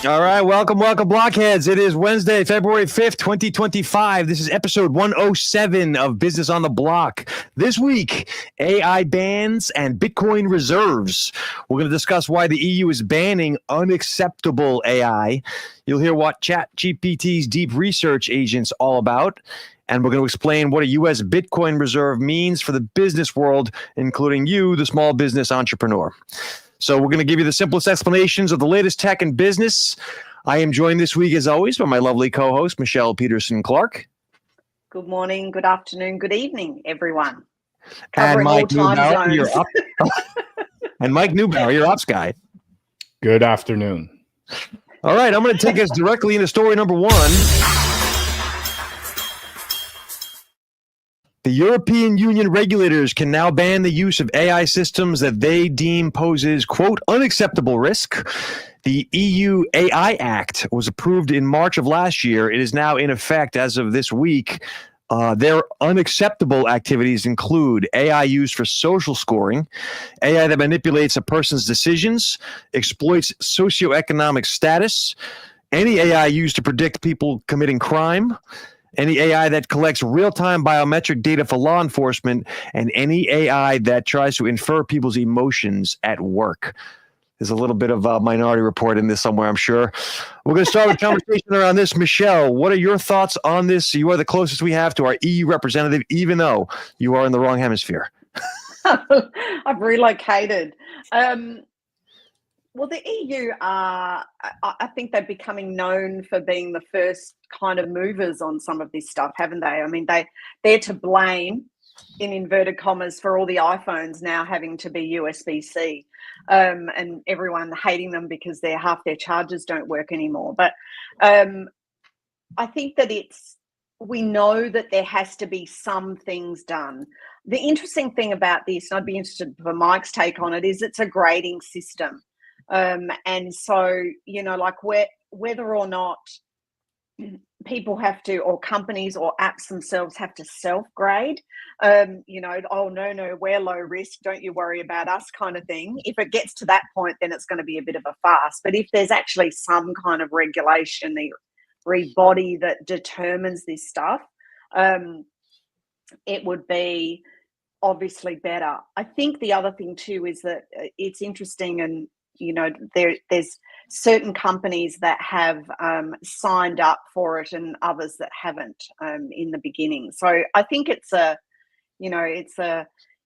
All right, welcome, blockheads. It is Wednesday, February 5th, 2025. This is episode 107 of Business on the Block. This week, AI bans and Bitcoin reserves. We're going to discuss why the EU is banning unacceptable AI. You'll hear what ChatGPT's deep research agent's all about. And we're going to explain what a U.S. Bitcoin reserve means for the business world, including you, the small business entrepreneur. So we're going to give you the simplest explanations of the latest tech and business. I am joined this week, as always, by my lovely co-host, Michelle Peterson-Clark. Good morning, good afternoon, good evening, everyone. And Covering all time zones. You're up. And Mike Neubauer, your ops guy. Good afternoon. All right, I'm going to take us directly into story number one. The European Union regulators can now ban the use of AI systems that they deem poses, quote, unacceptable risk. The EU AI Act was approved in March of last year. It is now in effect as of this week. Their unacceptable activities include AI used for social scoring, AI that manipulates a person's decisions, exploits socioeconomic status, any AI used to predict people committing crime, any AI that collects real-time biometric data for law enforcement, and any AI that tries to infer people's emotions at work. There's a little bit of a Minority Report in this somewhere, I'm sure. We're going to start with a conversation around this. Michelle, what are your thoughts on this? You are the closest we have to our EU representative, even though you are in the wrong hemisphere. I've relocated. Well, the EU are, I think they're becoming known for being the first kind of movers on some of this stuff, haven't they? I mean, they're to blame, in inverted commas, for all the iPhones now having to be USB-C, and everyone hating them because half their chargers don't work anymore. But I think that we know that there has to be some things done. The interesting thing about this, and I'd be interested for Mike's take on it, is it's a grading system. And so, like whether or not people have to, or companies or apps themselves have to self-grade, oh, no, we're low risk, don't you worry about us kind of thing. If it gets to that point, then it's going to be a bit of a farce. But if there's actually some kind of regulation, the body that determines this stuff, it would be obviously better. I think the other thing too is that it's interesting, and there's certain companies that have signed up for it and others that haven't in the beginning. So I think it's an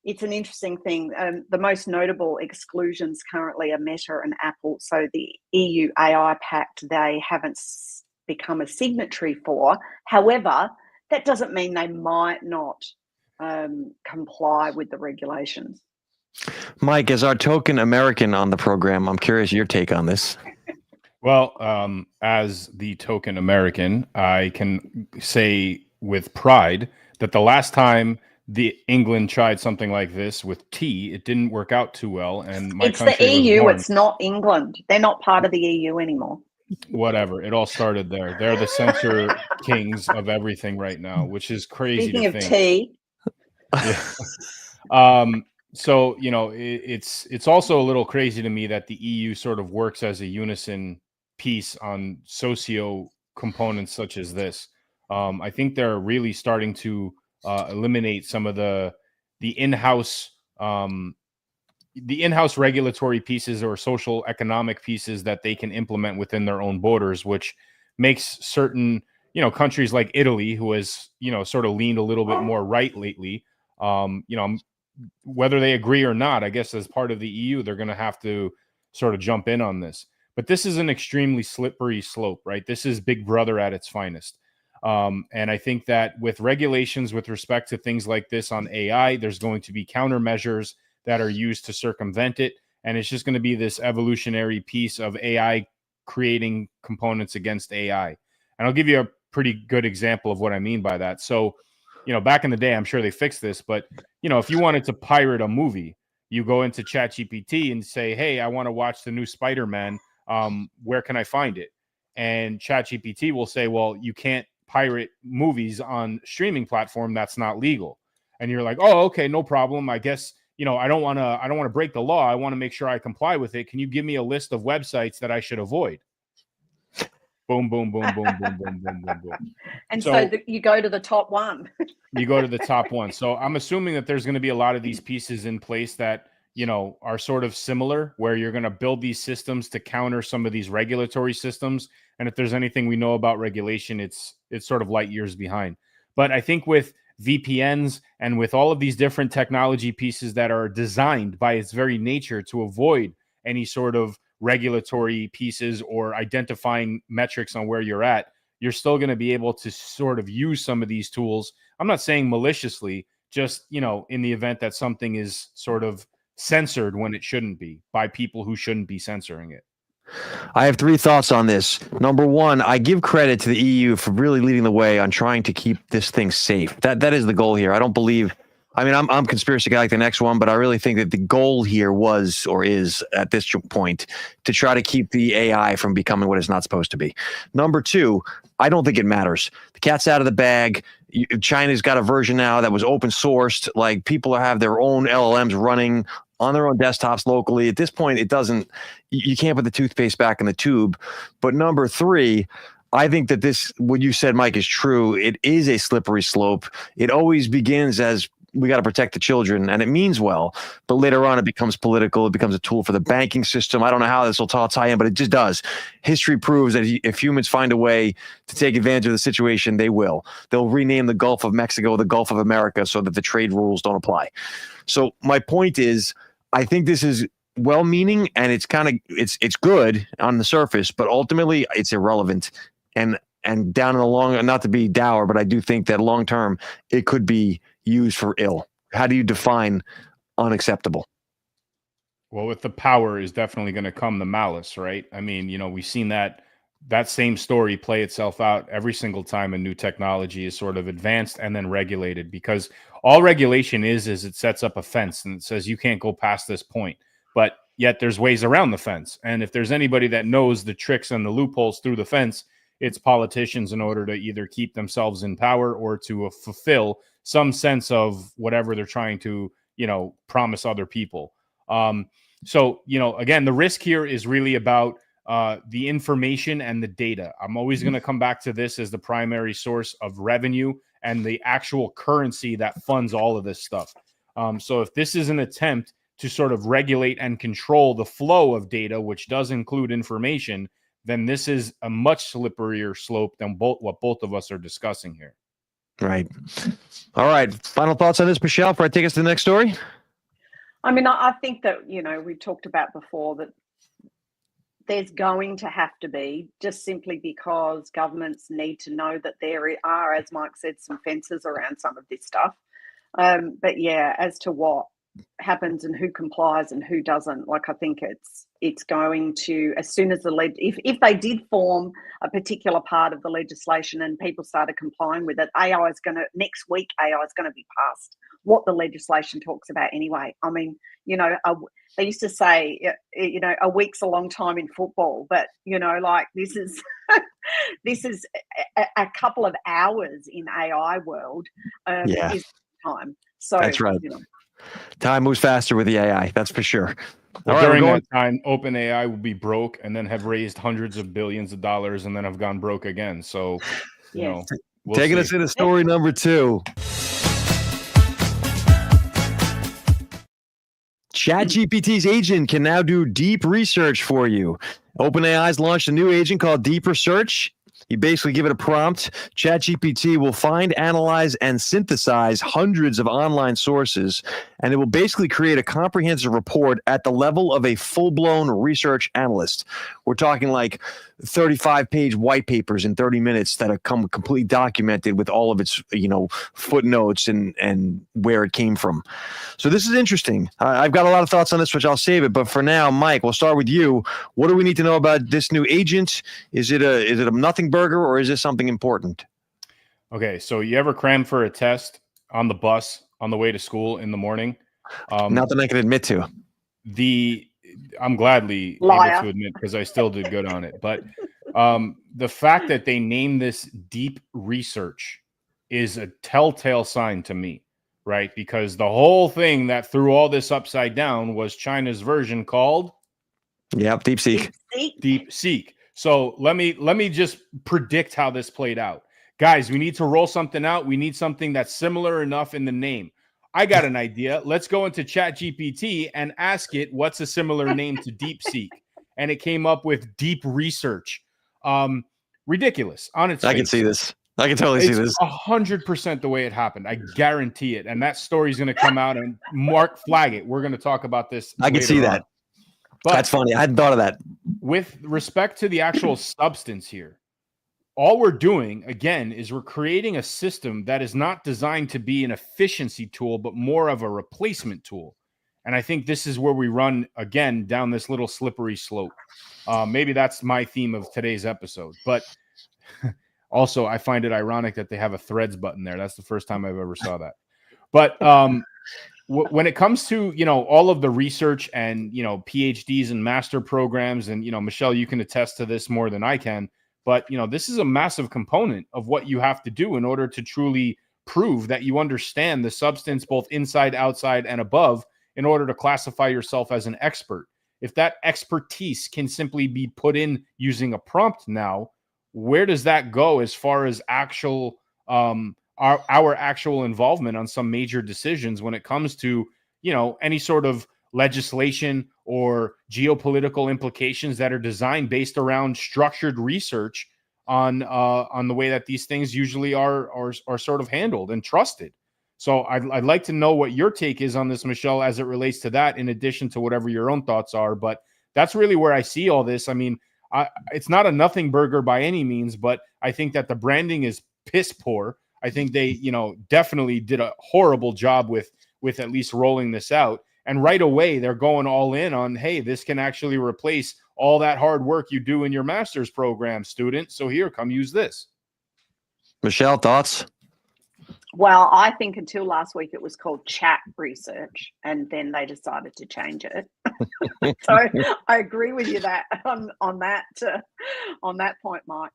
interesting thing. The most notable exclusions currently are Meta and Apple. So the EU AI Pact, they haven't become a signatory for. However, that doesn't mean they might not comply with the regulations. Mike, as our token American on the program, I'm curious your take on this. Well, as the token American, I can say with pride that the last time England tried something like this with tea, it didn't work out too well. And it's the EU, it's not England. They're not part of the EU anymore. Whatever. It all started there. They're the censor kings of everything right now, which is crazy to think. Speaking of tea. Yeah. So, it's also a little crazy to me that the EU sort of works as a unison piece on socio components such as this. I think they're really starting to eliminate some of the in-house regulatory pieces or social economic pieces that they can implement within their own borders, which makes certain, countries like Italy, who has, sort of leaned a little bit more right lately, whether they agree or not, I guess as part of the EU, they're going to have to sort of jump in on this. But this is an extremely slippery slope, right? This is Big Brother at its finest. And I think that with regulations with respect to things like this on AI, there's going to be countermeasures that are used to circumvent it. And it's just going to be this evolutionary piece of AI creating components against AI. And I'll give you a pretty good example of what I mean by that. So, back in the day, I'm sure they fixed this, but, if you wanted to pirate a movie, you go into ChatGPT and say, hey, I want to watch the new Spider-Man. Where can I find it? And ChatGPT will say, well, you can't pirate movies on streaming platform. That's not legal. And you're like, oh, okay, no problem. I guess, I don't want to break the law. I want to make sure I comply with it. Can you give me a list of websites that I should avoid? boom, boom, boom, boom, boom, boom, boom, boom, boom. And So you go to the top one. you go to the top one. So I'm assuming that there's going to be a lot of these pieces in place that, you know, are sort of similar, where you're going to build these systems to counter some of these regulatory systems. And if there's anything we know about regulation, it's sort of light years behind. But I think with VPNs and with all of these different technology pieces that are designed by its very nature to avoid any sort of regulatory pieces or identifying metrics on where you're at, you're still going to be able to sort of use some of these tools. I'm not saying maliciously, just, you know, in the event that something is sort of censored when it shouldn't be by people who shouldn't be censoring it. I have three thoughts on this. Number one, I give credit to the EU for really leading the way on trying to keep this thing safe. That is the goal here. I don't believe. I mean, I'm conspiracy guy like the next one, but I really think that the goal here was or is at this point to try to keep the AI from becoming what it's not supposed to be. Number two, I don't think it matters. The cat's out of the bag. China's got a version now that was open sourced. Like, people have their own LLMs running on their own desktops locally. At this point, it doesn't, you can't put the toothpaste back in the tube. But number three, I think that this, what you said, Mike, is true. It is a slippery slope. It always begins as, we got to protect the children, and it means well, but later on it becomes political. It becomes a tool for the banking system. I don't know how this will tie in, but it just does. History proves that if humans find a way to take advantage of the situation, they will. They'll rename the Gulf of Mexico the Gulf of America so that the trade rules don't apply. So my point is, I think this is well-meaning, and it's kind of it's good on the surface, but ultimately it's irrelevant. And down in the long, not to be dour, but I do think that long term it could be used for ill. How do you define unacceptable? Well, with the power is definitely going to come the malice, right? I mean, you know, we've seen that same story play itself out every single time a new technology is sort of advanced and then regulated, because all regulation is it sets up a fence and it says you can't go past this point, but yet there's ways around the fence. And if there's anybody that knows the tricks and the loopholes through the fence, it's politicians, in order to either keep themselves in power or to fulfill some sense of whatever they're trying to, you know, promise other people. So, you know, again, the risk here is really about the information and the data. I'm always going to come back to this as the primary source of revenue and the actual currency that funds all of this stuff. So if this is an attempt to sort of regulate and control the flow of data, which does include information, then this is a much slipperier slope than what both of us are discussing here. Right. All right. Final thoughts on this, Michelle, before I take us to the next story? I mean, I think that, you know, we talked about before that there's going to have to be, just simply because governments need to know that there are, as Mike said, some fences around some of this stuff. But yeah, as to what happens and who complies and who doesn't, like, I think it's going to, as soon as if they did form a particular part of the legislation and people started complying with it, next week AI is going to be passed what the legislation talks about anyway. I mean, you know, they used to say, you know, a week's a long time in football, but, you know, like, this is this is a couple of hours in AI world is time. So that's right. You know, time moves faster with the AI, that's for sure. Well, all right, during that time, OpenAI will be broke and then have raised hundreds of billions of dollars and then have gone broke again. So, you know, taking us into story number 2. ChatGPT's agent can now do deep research for you. OpenAI's launched a new agent called Deep Research. You basically give it a prompt. ChatGPT will find, analyze, and synthesize hundreds of online sources, and it will basically create a comprehensive report at the level of a full-blown research analyst. We're talking like 35-page white papers in 30 minutes that have come completely documented with all of its, you know, footnotes and where it came from. So this is interesting. I've got a lot of thoughts on this, which I'll save it. But for now, Mike, we'll start with you. What do we need to know about this new agent? Is it a nothing burger, or is this something important? Okay, so you ever cram for a test on the bus on the way to school in the morning? Not that I can admit to. I'm gladly able to admit, because I still did good on it. But the fact that they name this Deep Research is a telltale sign to me, right? Because the whole thing that threw all this upside down was China's version called DeepSeek. DeepSeek. So let me just predict how this played out. Guys, we need to roll something out. We need something that's similar enough in the name. I got an idea. Let's go into ChatGPT and ask it what's a similar name to DeepSeek. And it came up with deep research. Ridiculous on its face. I can see this. I can totally see this. 100% the way it happened. I guarantee it. And that story's going to come out, and Mark, flag it. We're going to talk about this. I can see that. But that's funny. I hadn't thought of that. With respect to the actual substance here, all we're doing, again, is we're creating a system that is not designed to be an efficiency tool, but more of a replacement tool. And I think this is where we run, again, down this little slippery slope. Maybe that's my theme of today's episode. But also, I find it ironic that they have a Threads button there. That's the first time I've ever saw that. But when it comes to, all of the research and, PhDs and master programs, and, Michelle, you can attest to this more than I can, but, this is a massive component of what you have to do in order to truly prove that you understand the substance, both inside, outside, and above, in order to classify yourself as an expert. If that expertise can simply be put in using a prompt now, where does that go as far as actual our actual involvement on some major decisions when it comes to, any sort of legislation or geopolitical implications that are designed based around structured research on the way that these things usually are sort of handled and trusted. So I'd like to know what your take is on this, Michelle, as it relates to that, in addition to whatever your own thoughts are. But that's really where I see all this. I mean, it's not a nothing burger by any means, but I think that the branding is piss poor. I think they, definitely did a horrible job with at least rolling this out. And right away, they're going all in on, hey, this can actually replace all that hard work you do in your master's program, student. So here, come use this. Michelle, thoughts? Well, I think until last week it was called chat research, and then they decided to change it. So I agree with you that on that point, Mark.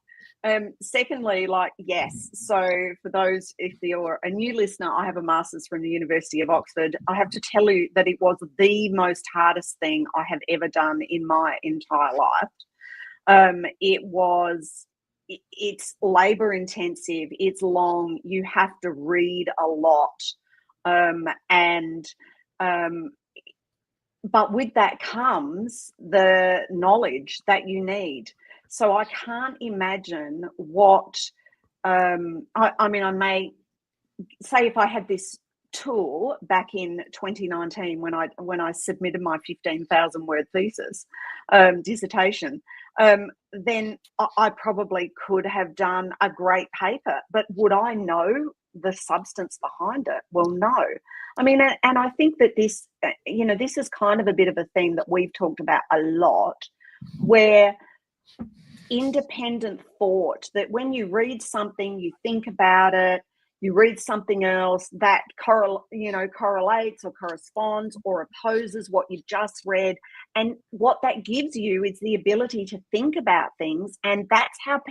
Secondly, yes. So for those, if you're a new listener, I have a master's from the University of Oxford. I have to tell you that it was the most hardest thing I have ever done in my entire life. It's labor intensive. It's long. You have to read a lot. But with that comes the knowledge that you need. So I can't imagine what, I may say if I had this tool back in 2019 when I submitted my 15,000 word thesis dissertation, then I probably could have done a great paper. But would I know the substance behind it? Well, no. I mean, and I think that this, this is kind of a bit of a theme that we've talked about a lot, where independent thought, that when you read something, you think about it, you read something else that correlates or corresponds or opposes what you've just read, and what that gives you is the ability to think about things. And that's how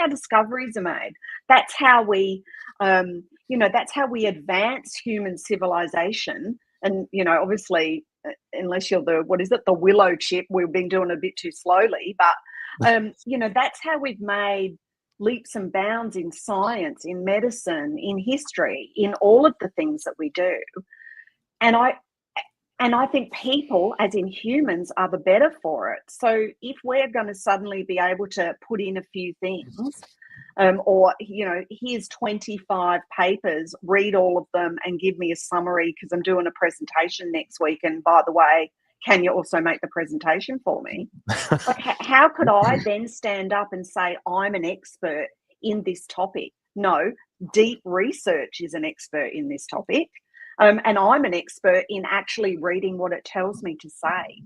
discoveries are made. That's how we that's how we advance human civilization. And obviously, unless you're the willow chip, we've been doing a bit too slowly, but that's how we've made leaps and bounds in science, in medicine, in history, in all of the things that we do. And I think people, as in humans, are the better for it. So if we're going to suddenly be able to put in a few things, or here's 25 papers, read all of them and give me a summary because I'm doing a presentation next week, and by the way, can you also make the presentation for me? How could I then stand up and say I'm an expert in this topic? No, deep research is an expert in this topic. And I'm an expert in actually reading what it tells me to say.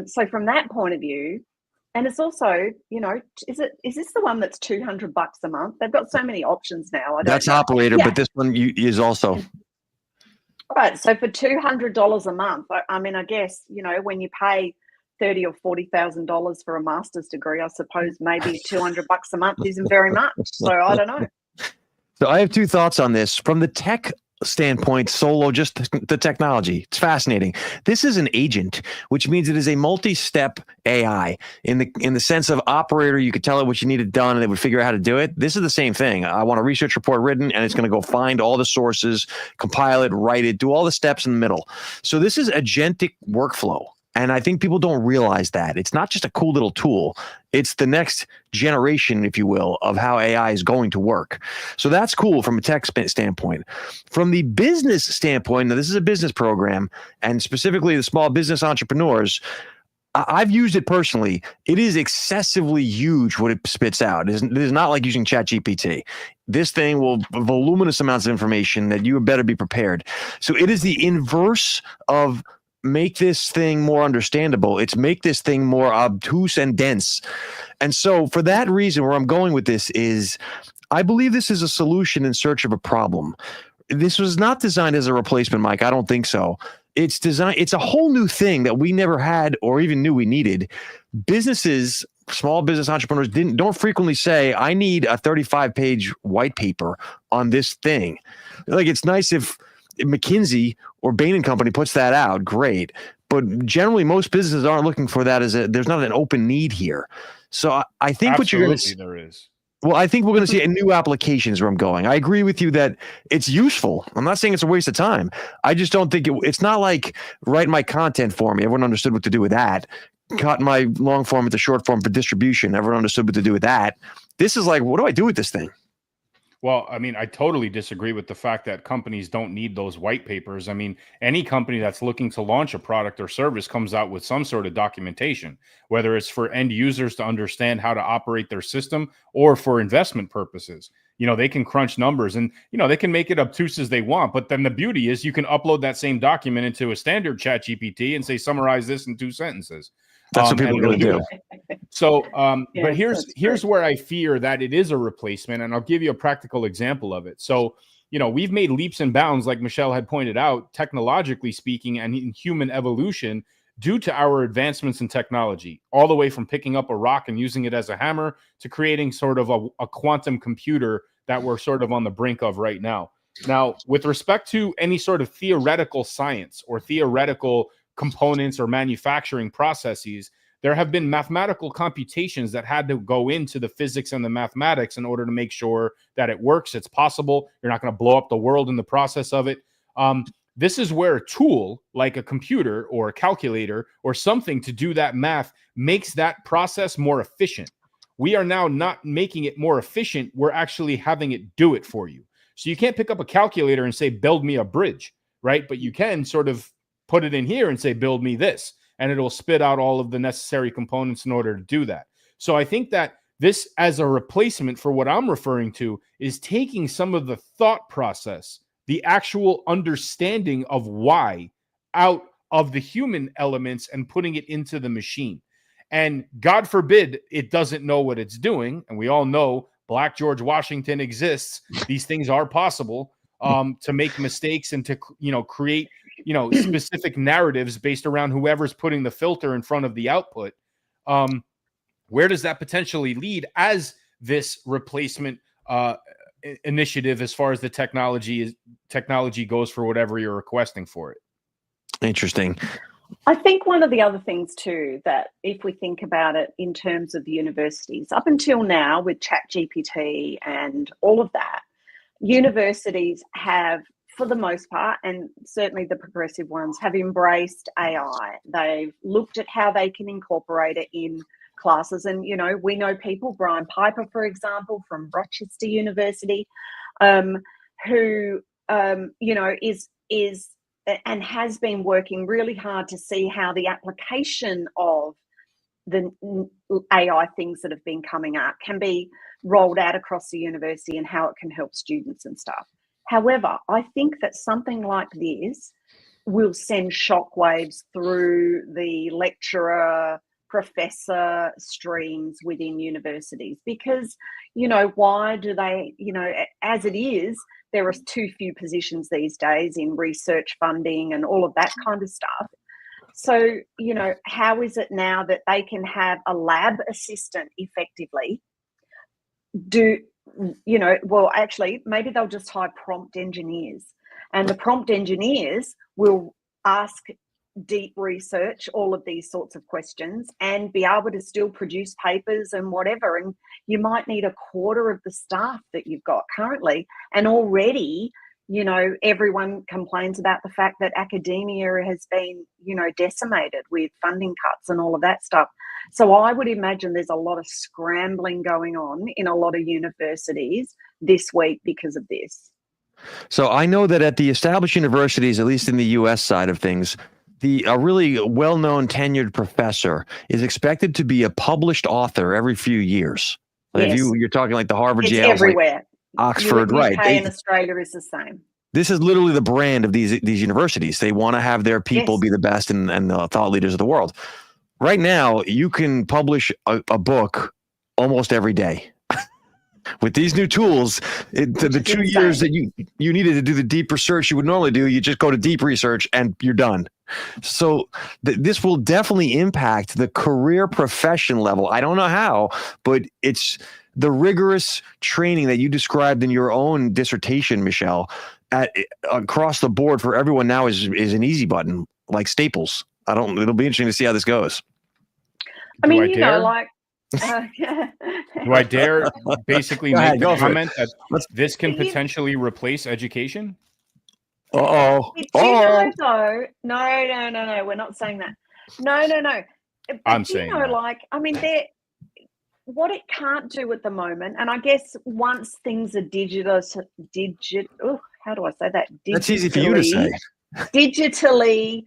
So from that point of view, and it's also, is this the one that's $200 a month? They've got so many options now. That's Operator, yeah. But this one is also. Right. So for $200 a month, I guess, when you pay $30,000 or $40,000 for a master's degree, I suppose maybe $200 a month isn't very much. So I don't know. So I have two thoughts on this. From the tech standpoint, solo, just the technology. It's fascinating. This is an agent, which means it is a multi-step AI in the sense of operator. You could tell it what you needed done and it would figure out how to do it. This is the same thing. I want a research report written and it's going to go find all the sources, compile it, write it, do all the steps in the middle. So this is agentic workflow. And I think people don't realize that. It's not just a cool little tool. It's the next generation, if you will, of how AI is going to work. So that's cool from a tech standpoint. From the business standpoint, now this is a business program, and specifically the small business entrepreneurs, I've used it personally. It is excessively huge what it spits out. It is not like using ChatGPT. This thing will voluminous amounts of information that you better be prepared. So it is the inverse of make this thing more understandable. It's make this thing more obtuse and dense. And so for that reason, where I'm going with this is I believe this is a solution in search of a problem. This was not designed as a replacement, Mike. I don't think so. It's designed. It's a whole new thing that we never had or even knew we needed. Businesses, small business entrepreneurs don't frequently say, I need a 35-page white paper on this thing. Like, it's nice if McKinsey or Bain & Company puts that out, great. But generally, most businesses aren't looking for that there's not an open need here. So I think what you're going to see, there is. well, I think we're going to see new applications where I'm going. I agree with you that it's useful. I'm not saying it's a waste of time. I just don't think it's not like write my content for me. Everyone understood what to do with that. Cut my long form into short form for distribution. Everyone understood what to do with that. This is like, what do I do with this thing? Well, I mean, I totally disagree with the fact that companies don't need those white papers. I mean, any company that's looking to launch a product or service comes out with some sort of documentation, whether it's for end users to understand how to operate their system or for investment purposes. You know, they can crunch numbers and, you know, they can make it obtuse as they want. But then the beauty is you can upload that same document into a standard ChatGPT and say, summarize this in 2 sentences. That's what people are going to do. So, Yeah, but here's where I fear that it is a replacement, and I'll give you a practical example of it. So, you know, we've made leaps and bounds, like Michelle had pointed out, technologically speaking, and in human evolution due to our advancements in technology, all the way from picking up a rock and using it as a hammer to creating sort of a quantum computer that we're sort of on the brink of right now. Now, with respect to any sort of theoretical science or theoretical components or manufacturing processes, there have been mathematical computations that had to go into the physics and the mathematics in order to make sure that it works. It's possible. You're not going to blow up the world in the process of it. This is where a tool like a computer or a calculator or something to do that math makes that process more efficient. We are now not making it more efficient. We're actually having it do it for you. So you can't pick up a calculator and say, build me a bridge, right? But you can sort of put it in here and say, build me this, and it'll spit out all of the necessary components in order to do that. So I think that this, as a replacement for what I'm referring to, is taking some of the thought process, the actual understanding of why, out of the human elements and putting it into the machine. And God forbid it doesn't know what it's doing. And we all know Black George Washington exists. These things are possible to make mistakes and to, you know, create, you know, specific narratives based around whoever's putting the filter in front of the output. Where does that potentially lead as this replacement initiative as far as the technology goes for whatever you're requesting for it? Interesting. I think one of the other things too, that if we think about it in terms of universities, up until now with ChatGPT and all of that, universities have, for the most part, and certainly the progressive ones, have embraced AI. They've looked at how they can incorporate it in classes. And, you know, we know people, Brian Piper, for example, from Rochester University, who, you know, is and has been working really hard to see how the application of the AI things that have been coming up can be rolled out across the university and how it can help students and stuff. However, I think that something like this will send shockwaves through the lecturer, professor streams within universities because, you know, why do they, you know, as it is, there are too few positions these days in research funding and all of that kind of stuff. So, you know, how is it now that they can have a lab assistant effectively do, you know, well, actually, maybe they'll just hire prompt engineers And the prompt engineers will ask deep research, all of these sorts of questions, and be able to still produce papers and whatever. And you might need a quarter of the staff that you've got currently. And already, you know, everyone complains about the fact that academia has been, you know, decimated with funding cuts and all of that stuff. So I would imagine there's a lot of scrambling going on in a lot of universities this week because of this. So I know that at the established universities, at least in the U.S. side of things, a really well-known tenured professor is expected to be a published author every few years. Like Yes. if you're talking like the Harvard, It's Yale, everywhere. like Oxford, UK right? and Australia is the same. This is literally the brand of these universities. They want to have their people Yes. be the best and the thought leaders of the world. Right now, you can publish a book almost every day. With these new tools, the 2 years that you needed to do the deep research you would normally do, you just go to deep research and you're done. So this will definitely impact the career profession level. I don't know how, but it's the rigorous training that you described in your own dissertation, Michelle, across the board for everyone now is an easy button, like Staples. It'll be interesting to see how this goes. I mean, you know, like, do I dare basically make the comment that this can potentially replace education? Uh-oh. Do you know, though? No. We're not saying that. No. But I'm saying that. like, I mean, what it can't do at the moment, and I guess once things are how do I say that? That's easy for you to say. Digitally,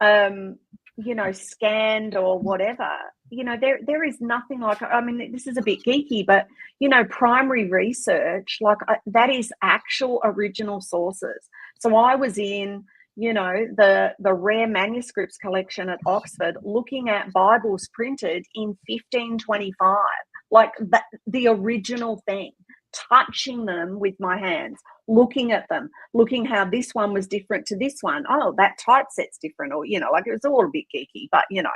you know, scanned or whatever. You know, there is nothing like, I mean, this is a bit geeky, but, you know, primary research, like that is actual original sources. So I was in, you know, the rare manuscripts collection at Oxford, looking at Bibles printed in 1525, like the original thing, touching them with my hands, looking at them, looking how this one was different to this one. Oh, that typeset's different, or, you know, like it was all a bit geeky, but, you know.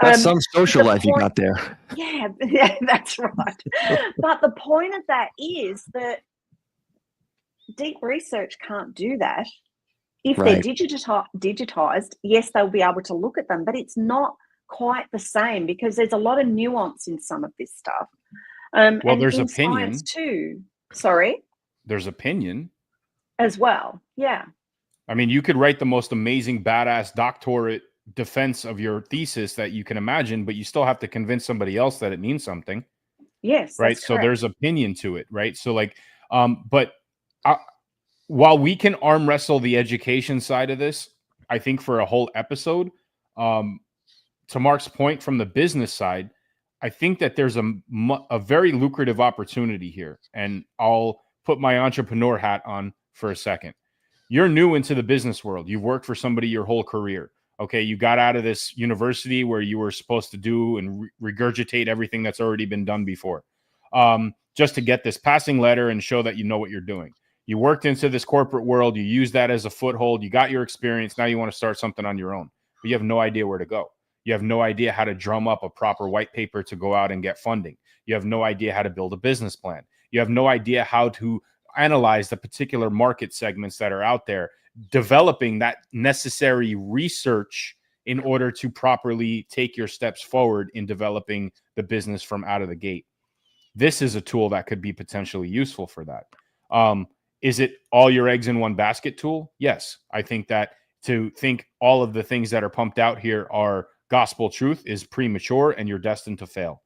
That's some social life you got there. Yeah, that's right. But the point of that is that deep research can't do that. If they're digitized, yes, they'll be able to look at them, but it's not quite the same because there's a lot of nuance in some of this stuff. Well, and there's in opinion science too. Sorry? There's opinion as well. Yeah. I mean, you could write the most amazing, badass doctorate defense of your thesis that you can imagine, but you still have to convince somebody else that it means something. Yes. Right. So there's opinion to it. Right. So like, while we can arm wrestle the education side of this, I think for a whole episode, to Mark's point from the business side, I think that there's a very lucrative opportunity here. And I'll put my entrepreneur hat on for a second. You're new into the business world. You've worked for somebody your whole career. Okay, you got out of this university where you were supposed to do and regurgitate everything that's already been done before, just to get this passing letter and show that you know what you're doing. You worked into this corporate world. You use that as a foothold. You got your experience. Now you want to start something on your own, but you have no idea where to go. You have no idea how to drum up a proper white paper to go out and get funding. You have no idea how to build a business plan. You have no idea how to analyze the particular market segments that are out there, developing that necessary research in order to properly take your steps forward in developing the business from out of the gate. This is a tool that could be potentially useful for that. Is it all your eggs in one basket tool? Yes. I think that to think all of the things that are pumped out here are gospel truth is premature and you're destined to fail.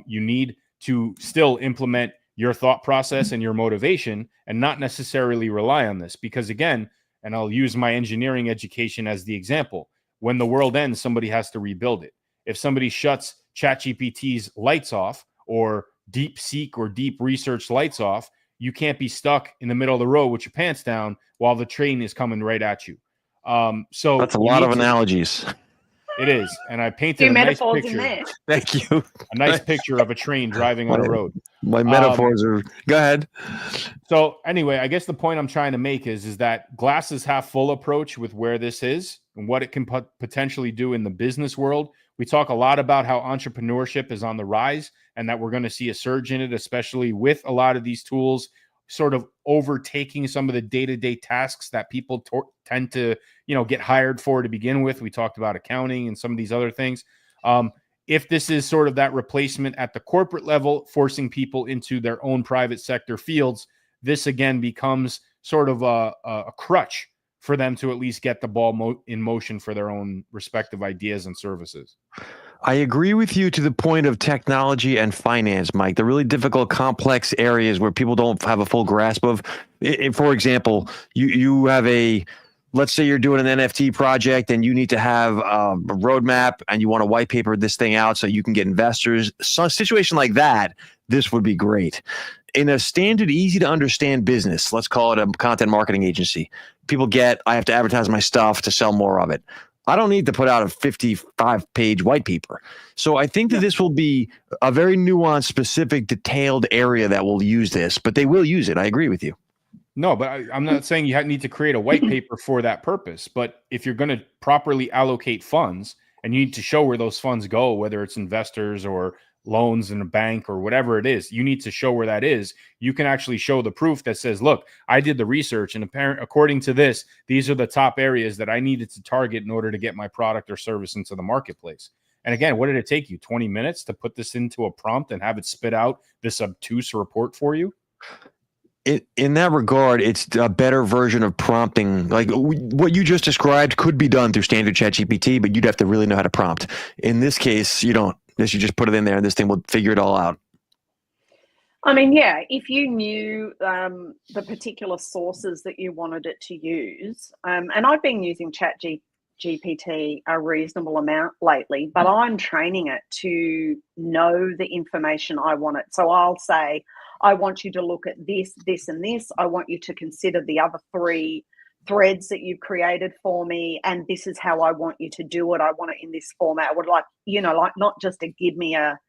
You need to still implement your thought process and your motivation and not necessarily rely on this because, again, and I'll use my engineering education as the example, when the world ends, somebody has to rebuild it. If somebody shuts ChatGPT's lights off or DeepSeek or deep research lights off, you can't be stuck in the middle of the road with your pants down while the train is coming right at you. So that's a lot of analogies. It is. And I painted a nice picture. In there. Thank you. A nice picture of a train driving on a road. My metaphors are, go ahead. So anyway, I guess the point I'm trying to make is that glass is half full approach with where this is and what it can potentially do in the business world. We talk a lot about how entrepreneurship is on the rise and that we're going to see a surge in it, especially with a lot of these tools sort of overtaking some of the day-to-day tasks that people tend to, get hired for to begin with. We talked about accounting and some of these other things. If this is sort of that replacement at the corporate level, forcing people into their own private sector fields, this again becomes sort of a crutch for them to at least get the ball in motion for their own respective ideas and services. I agree with you to the point of technology and finance, Mike. The really difficult, complex areas where people don't have a full grasp of. For example, you have let's say you're doing an NFT project and you need to have a roadmap and you want to white paper this thing out so you can get investors. So a situation like that, this would be great. In a standard, easy to understand business, let's call it a content marketing agency, people I have to advertise my stuff to sell more of it. I don't need to put out a 55-page white paper. So I think that this will be a very nuanced, specific, detailed area that will use this, but they will use it. I agree with you. No, but I'm not saying you need to create a white paper for that purpose. But if you're going to properly allocate funds and you need to show where those funds go, whether it's investors or loans in a bank or whatever it is, you need to show where that is. You can actually show the proof that says, look, I did the research and according to this, these are the top areas that I needed to target in order to get my product or service into the marketplace. And again, what did it take you? 20 minutes to put this into a prompt and have it spit out this obtuse report for you? In that regard, it's a better version of prompting. Like what you just described could be done through standard ChatGPT, but you'd have to really know how to prompt. In this case, you don't. You just put it in there and this thing will figure it all out. I mean, yeah, if you knew the particular sources that you wanted it to use, and I've been using ChatGPT a reasonable amount lately, but I'm training it to know the information I want it. So I'll say, I want you to look at this, this, and this. I want you to consider the other 3 threads that you've created for me, and this is how I want you to do it. I want it in this format. I would like not just to give me a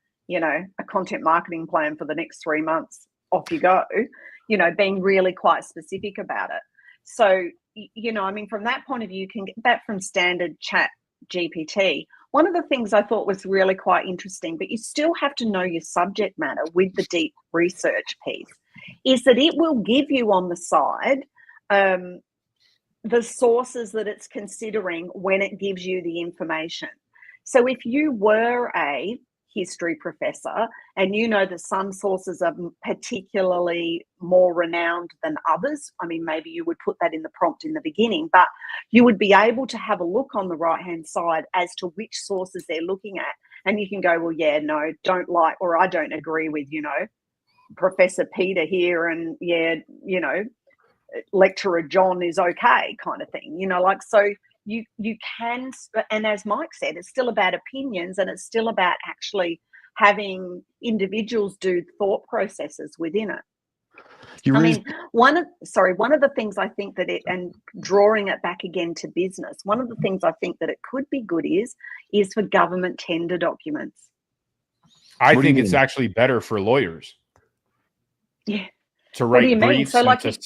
content marketing plan for the next 3 months, off you go, being really quite specific about it. So, from that point of view, you can get that from standard Chat GPT. One of the things I thought was really quite interesting, but you still have to know your subject matter with the deep research piece, is that it will give you on the side the sources that it's considering when it gives you the information. So if you were a history professor and you know that some sources are particularly more renowned than others, I mean, maybe you would put that in the prompt in the beginning, but you would be able to have a look on the right-hand side as to which sources they're looking at. And you can go, well, yeah, no, don't like, or I don't agree with, Professor Peter here, and lecturer John is okay, kind of thing, so you can, and as Mike said, it's still about opinions, and it's still about actually having individuals do thought processes within it. One of the things I think that and drawing it back again to business, one of the things I think that it could be good is for government tender documents. I think it's actually better for lawyers. Yeah. To write briefs and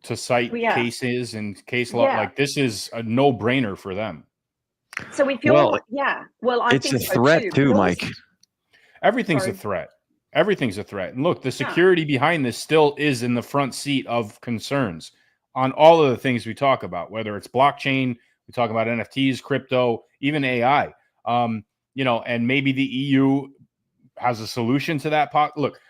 to cite cases and case law. Like, this is a no-brainer for them. So if you're, I it's think a threat too, Mike. Everything's a threat. Everything's a threat. And look, the security behind this still is in the front seat of concerns on all of the things we talk about, whether it's blockchain, we talk about NFTs, crypto, even AI, and maybe the EU has a solution to that. Look,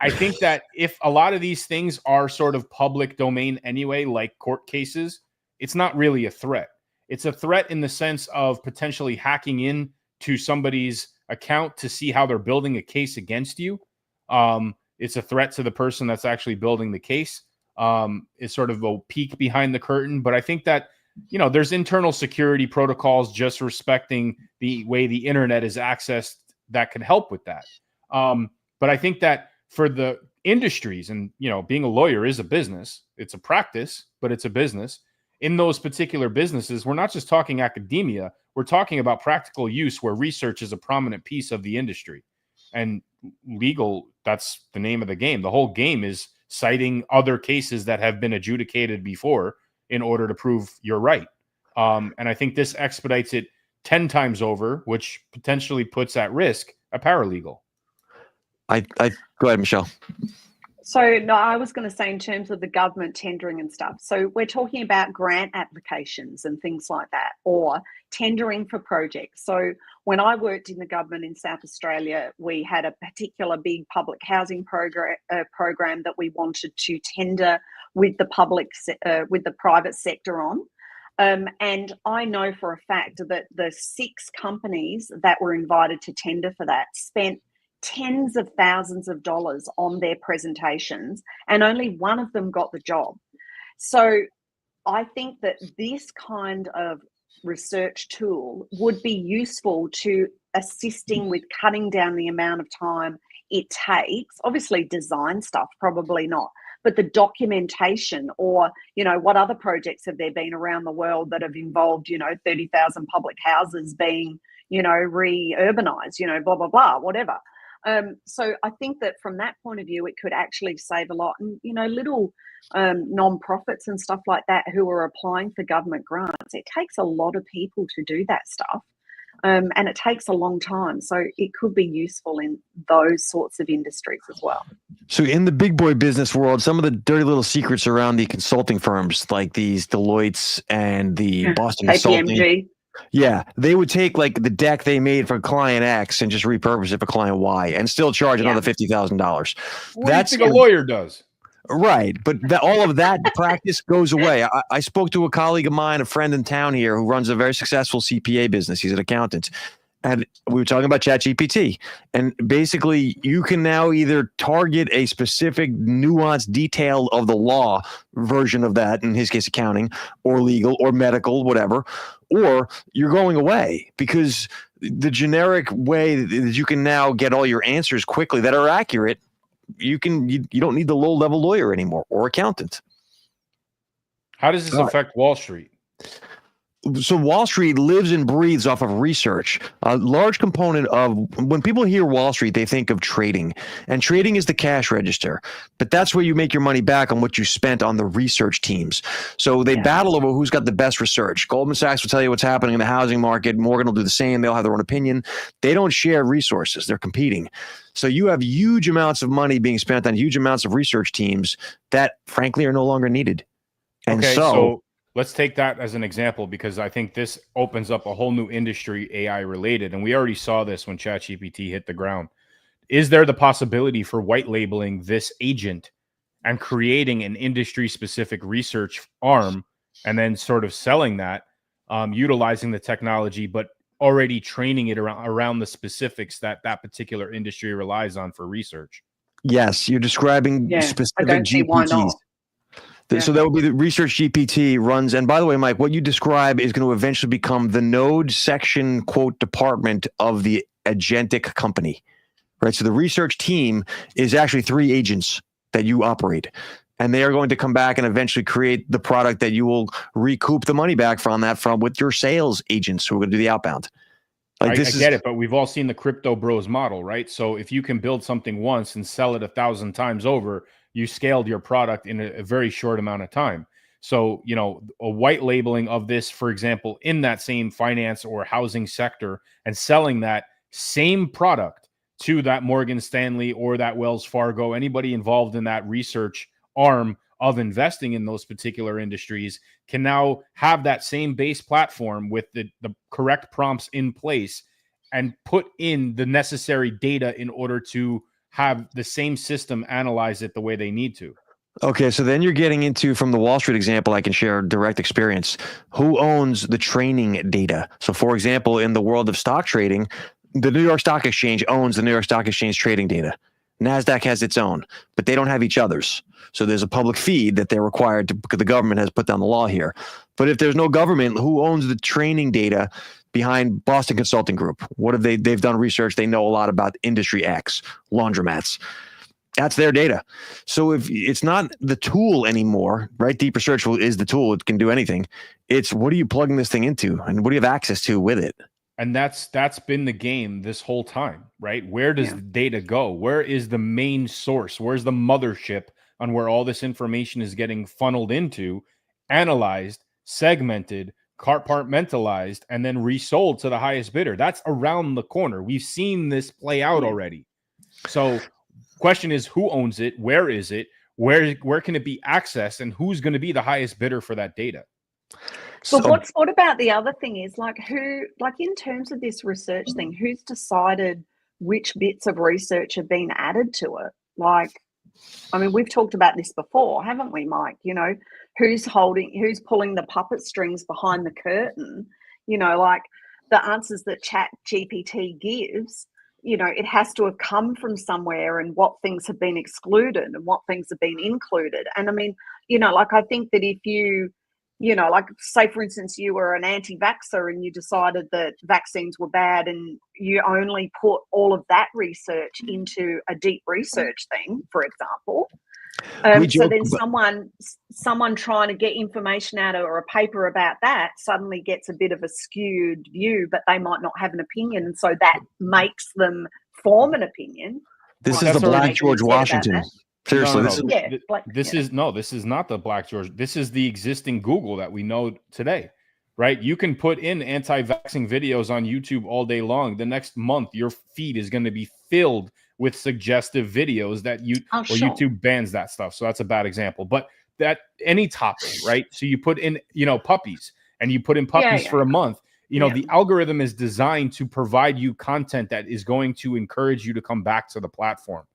I think that if a lot of these things are sort of public domain anyway, like court cases, it's not really a threat. It's a threat in the sense of potentially hacking in to somebody's account to see how they're building a case against you. It's a threat to the person that's actually building the case. It's sort of a peek behind the curtain. But I think that, there's internal security protocols just respecting the way the internet is accessed that can help with that. But I think that for the industries, and, being a lawyer is a business, it's a practice, but it's a business. In those particular businesses, we're not just talking academia, we're talking about practical use where research is a prominent piece of the industry. And legal, that's the name of the game. The whole game is citing other cases that have been adjudicated before in order to prove you're right. And I think this expedites it 10 times over, which potentially puts at risk a paralegal. I go ahead, Michelle. So, no, I was going to say in terms of the government tendering and stuff. So, we're talking about grant applications and things like that, or tendering for projects. So, when I worked in the government in South Australia, we had a particular big public housing program that we wanted to tender with with the private sector on. And I know for a fact that the 6 companies that were invited to tender for that spent tens of thousands of dollars on their presentations, and only one of them got the job. So I think that this kind of research tool would be useful to assisting with cutting down the amount of time it takes. Obviously, design stuff, probably not, but the documentation, or, what other projects have there been around the world that have involved, 30,000 public houses being, re-urbanized, blah, blah, blah, whatever. So I think that from that point of view, it could actually save a lot. And, little non-profits and stuff like that who are applying for government grants, it takes a lot of people to do that stuff. And it takes a long time. So it could be useful in those sorts of industries as well. So in the big boy business world, some of the dirty little secrets around the consulting firms like these Deloitte's and the Boston Consulting. KPMG. Yeah, they would take like the deck they made for client X and just repurpose it for client Y and still charge another $50,000. What do you think a lawyer does? Right. But all of that practice goes away. I spoke to a colleague of mine, a friend in town here who runs a very successful CPA business. He's an accountant. And we were talking about ChatGPT. And basically, you can now either target a specific nuanced detail of the law version of that, in his case, accounting or legal or medical, whatever, or you're going away, because the generic way that you can now get all your answers quickly that are accurate, you don't need the low level lawyer anymore or accountant. How does this affect Wall Street? So Wall Street lives and breathes off of research. A large component of when people hear Wall Street, they think of trading, and trading is the cash register. But that's where you make your money back on what you spent on the research teams. So they battle over who's got the best research. Goldman Sachs will tell you what's happening in the housing market. Morgan will do the same. They'll have their own opinion. They don't share resources. They're competing. So you have huge amounts of money being spent on huge amounts of research teams that, frankly, are no longer needed. And so let's take that as an example, because I think this opens up a whole new industry, AI related. And we already saw this when ChatGPT hit the ground. Is there the possibility for white labeling this agent and creating an industry specific research arm and then sort of selling that, utilizing the technology, but already training it around the specifics that particular industry relies on for research? Yes, you're describing specific I don't see why GPTs. not. So that would be the research GPT runs. And by the way, Mike, what you describe is going to eventually become the node section, quote, department of the agentic company, right? So the research team is actually 3 agents that you operate, and they are going to come back and eventually create the product that you will recoup the money back from with your sales agents who are going to do the outbound. I get it, but we've all seen the crypto bros model, right? So if you can build something once and sell it 1,000 times over, you scaled your product in a very short amount of time. So, a white labeling of this, for example, in that same finance or housing sector, and selling that same product to that Morgan Stanley or that Wells Fargo, anybody involved in that research arm of investing in those particular industries, can now have that same base platform with the correct prompts in place and put in the necessary data in order to have the same system analyze it the way they need to. Okay, so then you're getting into, from the Wall Street example, I can share direct experience. Who owns the training data? So, for example, in the world of stock trading, the New York Stock Exchange owns the New York Stock Exchange trading data. NASDAQ has its own, but they don't have each other's. So there's a public feed that they're required to, because the government has put down the law here. But if there's no government, who owns the training data behind Boston Consulting Group? What have they've done research. They know a lot about industry X, laundromats. That's their data. So if it's not the tool anymore, right? Deep research is the tool. It can do anything. It's what are you plugging this thing into and what do you have access to with it? And that's been the game this whole time, right? Where does the data go? Where is the main source? Where's the mothership on where all this information is getting funneled into, analyzed, segmented, compartmentalized, and then resold to the highest bidder? That's around the corner. We've seen this play out already. So question is, who owns it? Where is it? Where can it be accessed? And who's going to be the highest bidder for that data? But what about the other thing is, like, who, like, in terms of this research thing, who's decided which bits of research have been added to it? Like, I mean, we've talked about this before, haven't we, Mike? You know, who's pulling the puppet strings behind the curtain? You know, like the answers that ChatGPT gives, you know, it has to have come from somewhere, and what things have been excluded and what things have been included. And I mean, you know, like, I think that if you know, like, say, for instance, you were an anti-vaxxer and you decided that vaccines were bad, and you only put all of that research into a deep research thing, for example. So then someone trying to get information out of, or a paper about that, suddenly gets a bit of a skewed view, but they might not have an opinion. And so that makes them form an opinion. This is the Black George Washington. Seriously, this is not the Black George. This is the existing Google that we know today, right? You can put in anti-vaxxing videos on YouTube all day long. The next month, your feed is going to be filled with suggestive videos that YouTube bans that stuff. So that's a bad example. But that any topic, right? So you put in, you know, puppies, and you put in puppies for a month. You know, the algorithm is designed to provide you content that is going to encourage you to come back to the platform.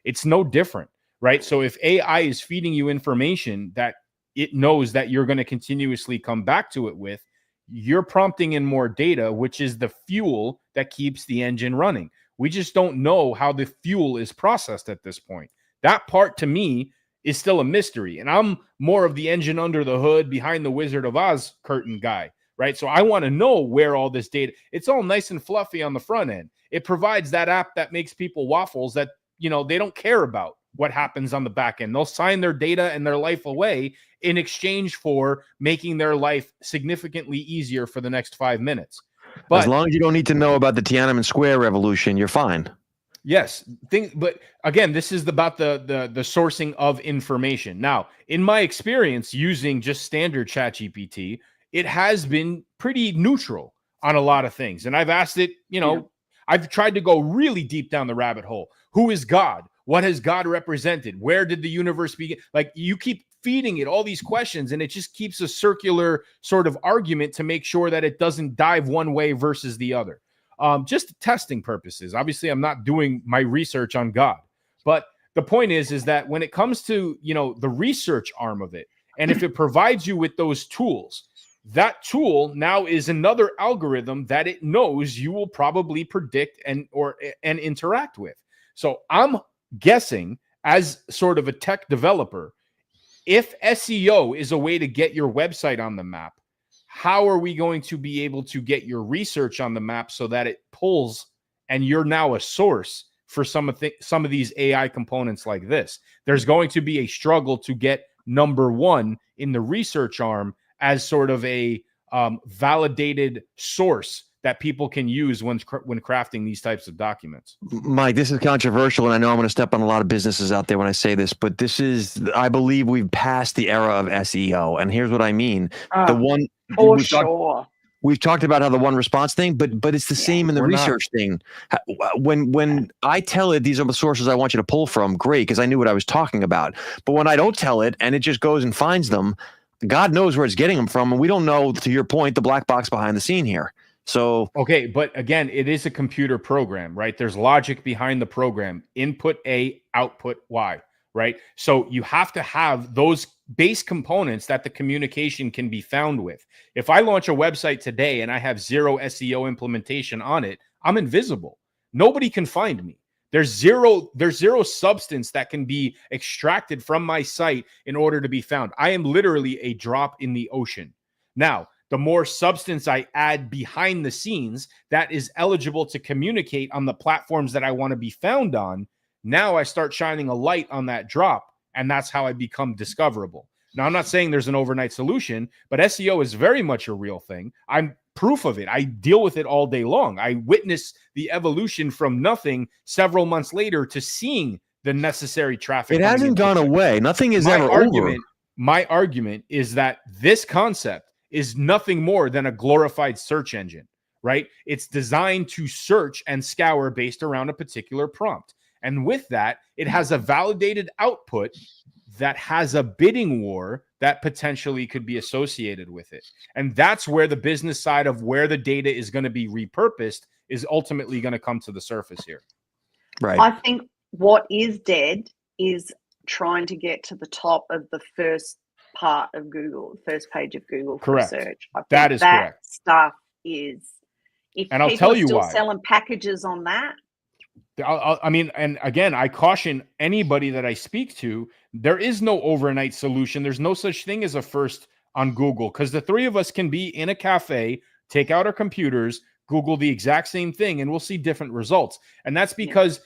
It's no different. Right. So if AI is feeding you information that it knows that you're going to continuously come back to it with, you're prompting in more data, which is the fuel that keeps the engine running. We just don't know how the fuel is processed at this point. That part, to me, is still a mystery. And I'm more of the engine under the hood, behind the Wizard of Oz curtain guy. Right. So I want to know where all this data, it's all nice and fluffy on the front end. It provides that app that makes people waffles that, you know, they don't care about what happens on the back end. They'll sign their data and their life away in exchange for making their life significantly easier for the next 5 minutes. But as long as you don't need to know about the Tiananmen Square revolution, you're fine. Yes. But again, this is about the sourcing of information. Now, in my experience using just standard ChatGPT, it has been pretty neutral on a lot of things. And I've asked it, you know, I've tried to go really deep down the rabbit hole. Who is God? What has God represented? Where did the universe begin? Like, you keep feeding it all these questions, and it just keeps a circular sort of argument to make sure that it doesn't dive one way versus the other. Just testing purposes. Obviously, I'm not doing my research on God, but the point is that when it comes to, you know, the research arm of it, and if it provides you with those tools, that tool now is another algorithm that it knows you will probably predict and interact with. So I'm guessing, as sort of a tech developer, if SEO is a way to get your website on the map, how are we going to be able to get your research on the map so that it pulls and you're now a source for some of these AI components like this? There's going to be a struggle to get number one in the research arm as sort of a validated source that people can use when crafting these types of documents. Mike, this is controversial, and I know I'm going to step on a lot of businesses out there when I say this, but this is, I believe we've passed the era of SEO. And here's what I mean. We've talked about how the one response thing, but it's the same in the research thing. When I tell it, these are the sources I want you to pull from, great, because I knew what I was talking about. But when I don't tell it and it just goes and finds them, God knows where it's getting them from. And we don't know, to your point, the black box behind the scene here. So, okay, but again, it is a computer program, right? There's logic behind the program. Input A, output Y, right? So you have to have those base components that the communication can be found with. If I launch a website today and I have zero SEO implementation on it, I'm invisible. Nobody can find me. There's zero substance that can be extracted from my site in order to be found. I am literally a drop in the ocean. Now, the more substance I add behind the scenes that is eligible to communicate on the platforms that I want to be found on, now I start shining a light on that drop, and that's how I become discoverable. Now, I'm not saying there's an overnight solution, but SEO is very much a real thing. I'm proof of it. I deal with it all day long. I witness the evolution from nothing several months later to seeing the necessary traffic. It hasn't gone away. Nothing is ever over. My argument is that this concept is nothing more than a glorified search engine, right? It's designed to search and scour based around a particular prompt. And with that, it has a validated output that has a bidding war that potentially could be associated with it. And that's where the business side of where the data is going to be repurposed is ultimately going to come to the surface here. Right. I think what is dead is trying to get to the top of the first part of Google, first page of Google for Correct. search. I think That is correct. Stuff is, if and I'll people tell are you still why. selling packages on that. I mean, and again, I caution anybody that I speak to, there is no overnight solution. There's no such thing as a first on Google, because the three of us can be in a cafe, take out our computers, Google the exact same thing, and we'll see different results. And that's because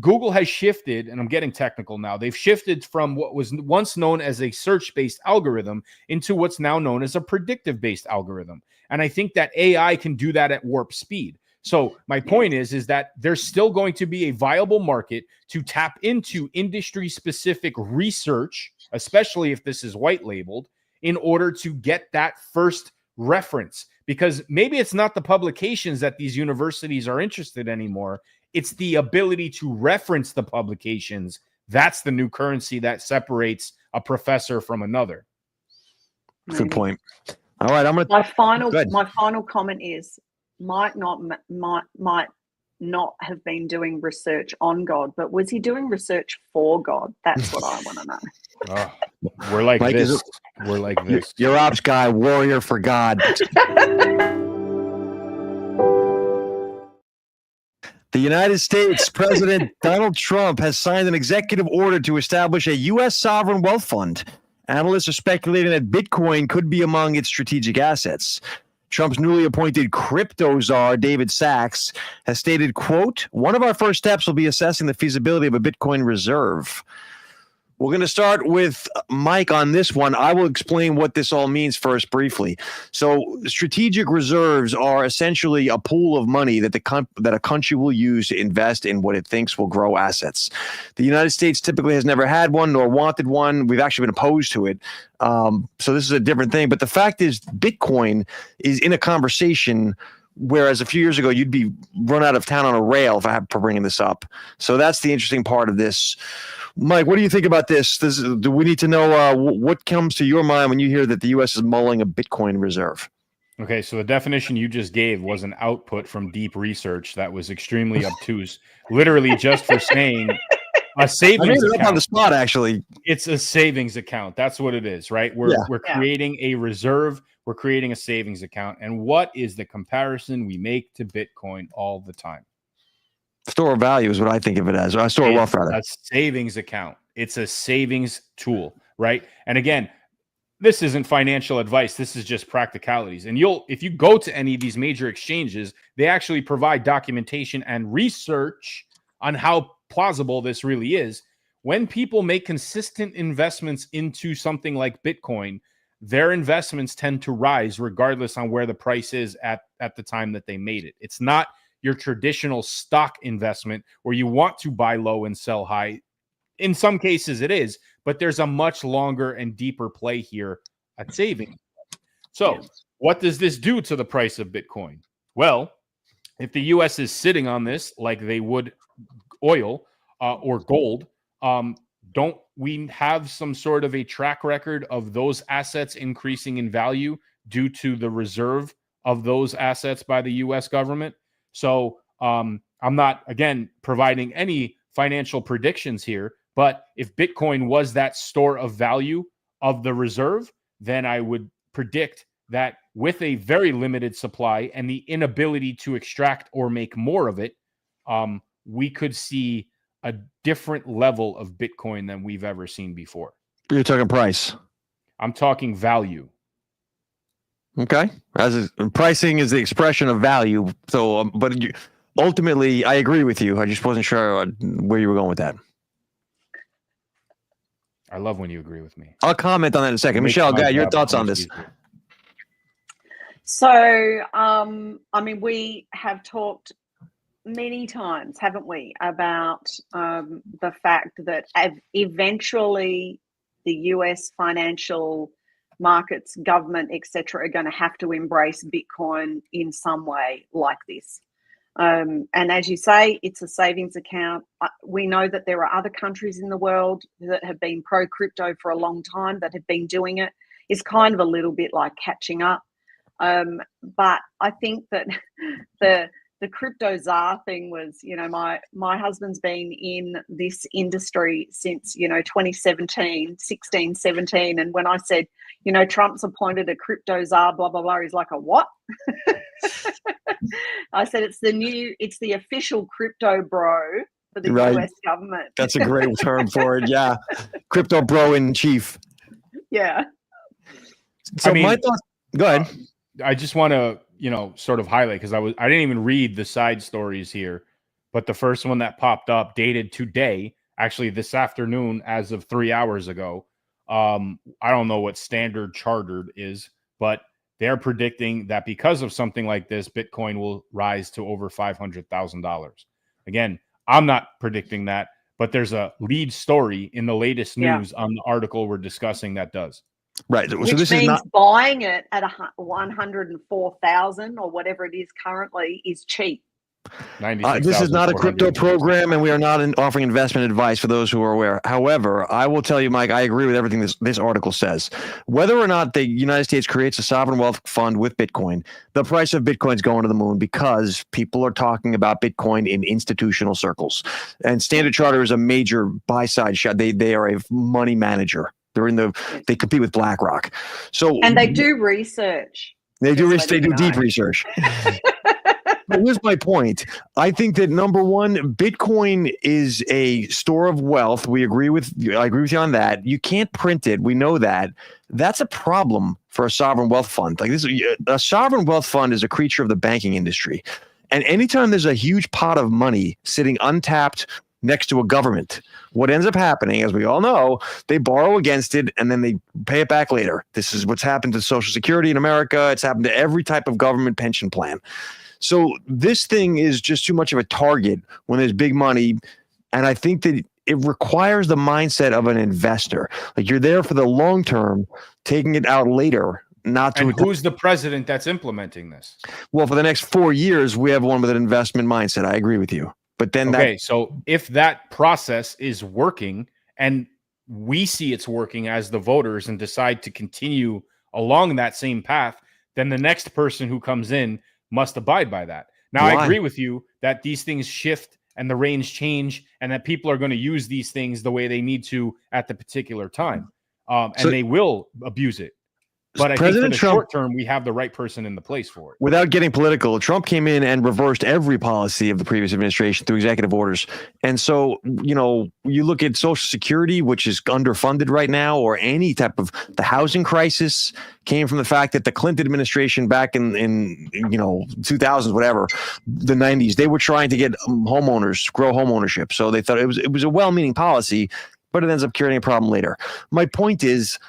Google has shifted, and I'm getting technical now. They've shifted from what was once known as a search-based algorithm into what's now known as a predictive-based algorithm. And I think that AI can do that at warp speed. So my point is that there's still going to be a viable market to tap into industry-specific research, especially if this is white labeled, in order to get that first reference. Because maybe it's not the publications that these universities are interested in anymore. It's the ability to reference the publications. That's the new currency that separates a professor from another. Good point. All right, I'm gonna. My final comment is might not have been doing research on God, but was he doing research for God? That's what I want to know. Oh, we're like Mike, this. We're like this. Your ops guy, warrior for God. The United States President Donald Trump has signed an executive order to establish a U.S. sovereign wealth fund. Analysts are speculating that Bitcoin could be among its strategic assets. Trump's newly appointed crypto czar, David Sachs, has stated, quote, "One of our first steps will be assessing the feasibility of a Bitcoin reserve." We're going to start with Mike on this one. I will explain what this all means first briefly. So strategic reserves are essentially a pool of money that that a country will use to invest in what it thinks will grow assets. The United States typically has never had one nor wanted one. We've actually been opposed to it. So this is a different thing. But the fact is, Bitcoin is in a conversation, whereas a few years ago, you'd be run out of town on a rail for bringing this up. So that's the interesting part of this. Mike, what do you think about this? Do we need to know what comes to your mind when you hear that the U.S. is mulling a Bitcoin reserve? Okay, so the definition you just gave was an output from deep research that was extremely obtuse, literally just for saying a savings I made it account. up on the spot, actually. It's a savings account. That's what it is, right? We're creating a reserve. We're creating a savings account. And what is the comparison we make to Bitcoin all the time? Store of value is what I think of it as. Or store of wealth, rather. A savings account. It's a savings tool, right? And again, this isn't financial advice. This is just practicalities. And if you go to any of these major exchanges, they actually provide documentation and research on how plausible this really is. When people make consistent investments into something like Bitcoin, their investments tend to rise regardless on where the price is at the time that they made it. It's not your traditional stock investment where you want to buy low and sell high. In some cases it is, but there's a much longer and deeper play here at saving. So what does this do to the price of Bitcoin? Well, if the U.S. is sitting on this like they would oil or gold, don't we have some sort of a track record of those assets increasing in value due to the reserve of those assets by the U.S. government? So I'm not, again, providing any financial predictions here, but if Bitcoin was that store of value of the reserve, then I would predict that with a very limited supply and the inability to extract or make more of it, we could see a different level of Bitcoin than we've ever seen before. You're talking price. I'm talking value. Okay. Pricing is the expression of value. So, but ultimately, I agree with you. I just wasn't sure where you were going with that. I love when you agree with me. I'll comment on that in a second. Michelle, go ahead. Your thoughts on this? So, I mean, we have talked many times, haven't we, about the fact that eventually the US financial markets, government, etc., are going to have to embrace Bitcoin in some way like this. And as you say, it's a savings account. We know that there are other countries in the world that have been pro-crypto for a long time that have been doing it. It's kind of a little bit like catching up. But I think that the crypto czar thing was, my husband's been in this industry since, 2017, 16, 17. And when I said, Trump's appointed a crypto czar, blah, blah, blah, he's like, a what? I said, it's the official crypto bro for the US government. That's a great term for it. Yeah. Crypto bro in chief. Yeah. So my thoughts, go ahead. I just want to, sort of highlight, because I didn't even read the side stories here, but the first one that popped up dated today, actually this afternoon, as of 3 hours ago. I don't know what Standard Chartered is, but they're predicting that because of something like this, Bitcoin will rise to over $500,000. Again, I'm not predicting that, but there's a lead story in the latest news on the article we're discussing that does. Right. Which so this means is not buying it at 104,000 or whatever it is currently is cheap. This is not a crypto program, and we are not offering investment advice for those who are aware. However, I will tell you, Mike, I agree with everything this article says. Whether or not the United States creates a sovereign wealth fund with Bitcoin, the price of Bitcoin is going to the moon because people are talking about Bitcoin in institutional circles. And Standard Chartered is a major buy-side shop. They are a money manager. They compete with BlackRock. And they do research. They do deep research. But here's my point. I think that number one, Bitcoin is a store of wealth. I agree with you on that. You can't print it. We know that. That's a problem for a sovereign wealth fund. A sovereign wealth fund is a creature of the banking industry. And anytime there's a huge pot of money sitting untapped next to a government, what ends up happening, as we all know, they borrow against it and then they pay it back later. This is what's happened to Social Security in America. It's happened to every type of government pension plan. So this thing is just too much of a target when there's big money. And I think that it requires the mindset of an investor. Like, you're there for the long term, taking it out later. And who's the president that's implementing this? Well, for the next 4 years, we have one with an investment mindset. I agree with you. But then so if that process is working and we see it's working as the voters and decide to continue along that same path, then the next person who comes in must abide by that. Now, I agree with you that these things shift and the reins change and that people are going to use these things the way they need to at the particular time. And they will abuse it. But I think for the short term, we have the right person in the place for it. Without getting political, Trump came in and reversed every policy of the previous administration through executive orders. And so, you look at Social Security, which is underfunded right now, or any type of the housing crisis came from the fact that the Clinton administration back in 2000s, whatever, the 90s, they were trying to get homeowners, grow home ownership. So they thought it was a well-meaning policy, but it ends up creating a problem later. My point is,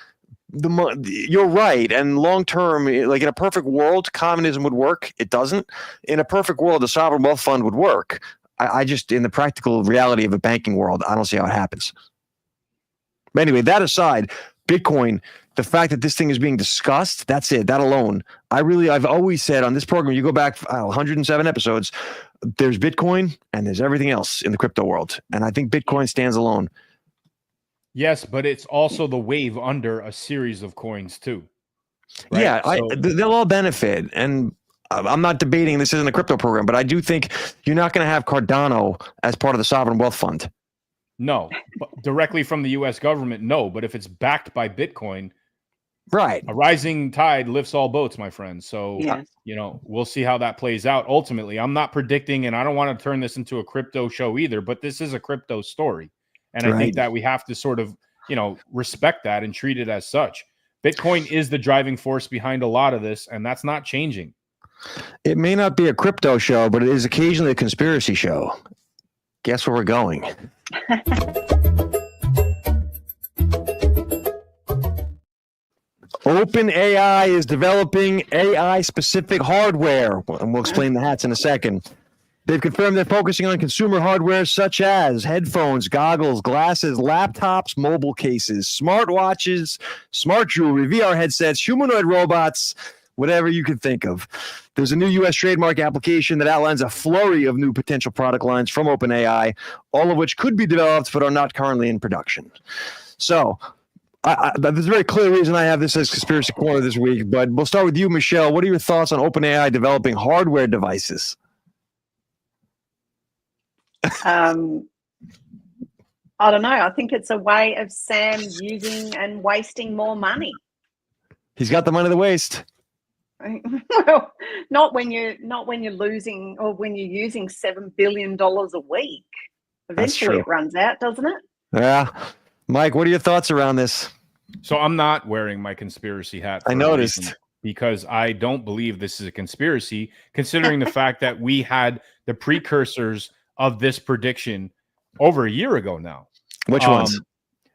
you're right, and long term, like in a perfect world, communism would work. It doesn't. In a perfect world, the sovereign wealth fund would work. I just, in the practical reality of a banking world, I don't see how it happens. But anyway, that aside, Bitcoin, the fact that this thing is being discussed, that's it. That alone, I've always said on this program, you go back 107 episodes, there's Bitcoin and there's everything else in the crypto world, and I think Bitcoin stands alone. Yes, but it's also the wave under a series of coins too. Right? Yeah, they'll all benefit. And I'm not debating this isn't a crypto program, but I do think you're not going to have Cardano as part of the sovereign wealth fund. No, but directly from the U.S. government, no. But if it's backed by Bitcoin, right, a rising tide lifts all boats, my friend. So, we'll see how that plays out. Ultimately, I'm not predicting, and I don't want to turn this into a crypto show either, but this is a crypto story. And I think that we have to sort of, respect that and treat it as such. Bitcoin is the driving force behind a lot of this, and that's not changing. It may not be a crypto show, but it is occasionally a conspiracy show. Guess where we're going? OpenAI is developing AI-specific hardware, and we'll explain the hats in a second. They've confirmed they're focusing on consumer hardware such as headphones, goggles, glasses, laptops, mobile cases, smartwatches, smart jewelry, VR headsets, humanoid robots, whatever you could think of. There's a new U.S. trademark application that outlines a flurry of new potential product lines from OpenAI, all of which could be developed but are not currently in production. So there's a very clear reason I have this as Conspiracy Corner this week, but we'll start with you, Michelle. What are your thoughts on OpenAI developing hardware devices? I don't know. I think it's a way of Sam using and wasting more money. He's got the money to waste. Well, not when you're losing or when you're using $7 billion a week. Eventually it runs out, doesn't it? Yeah. Mike, what are your thoughts around this? So I'm not wearing my conspiracy hat. I noticed. Because I don't believe this is a conspiracy, considering the fact that we had the precursors of this prediction over a year ago now. Which ones?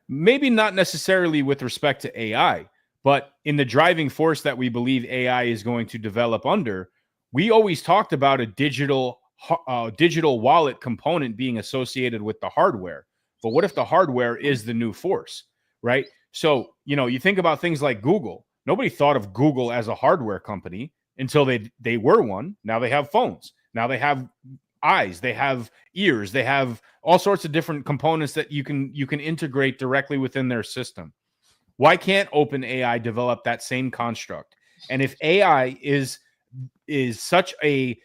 Maybe not necessarily with respect to AI, but in the driving force that we believe AI is going to develop under, we always talked about a digital wallet component being associated with the hardware. But what if the hardware is the new force, right? So, you think about things like Google. Nobody thought of Google as a hardware company until they were one. Now they have phones. Now they have eyes. They have ears. They have all sorts of different components that you can integrate directly within their system. Why can't OpenAI develop that same construct? And if AI is such a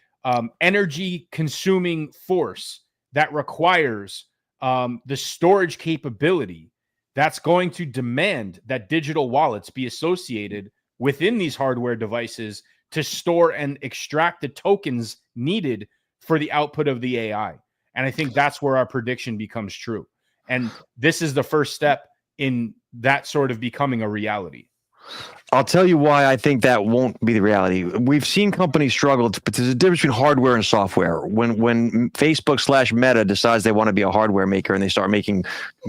energy consuming force that requires the storage capability, that's going to demand that digital wallets be associated within these hardware devices to store and extract the tokens needed for the output of the AI. And I think that's where our prediction becomes true. And this is the first step in that sort of becoming a reality. I'll tell you why I think that won't be the reality. We've seen companies struggle, but there's a difference between hardware and software. When Facebook/Meta decides they want to be a hardware maker and they start making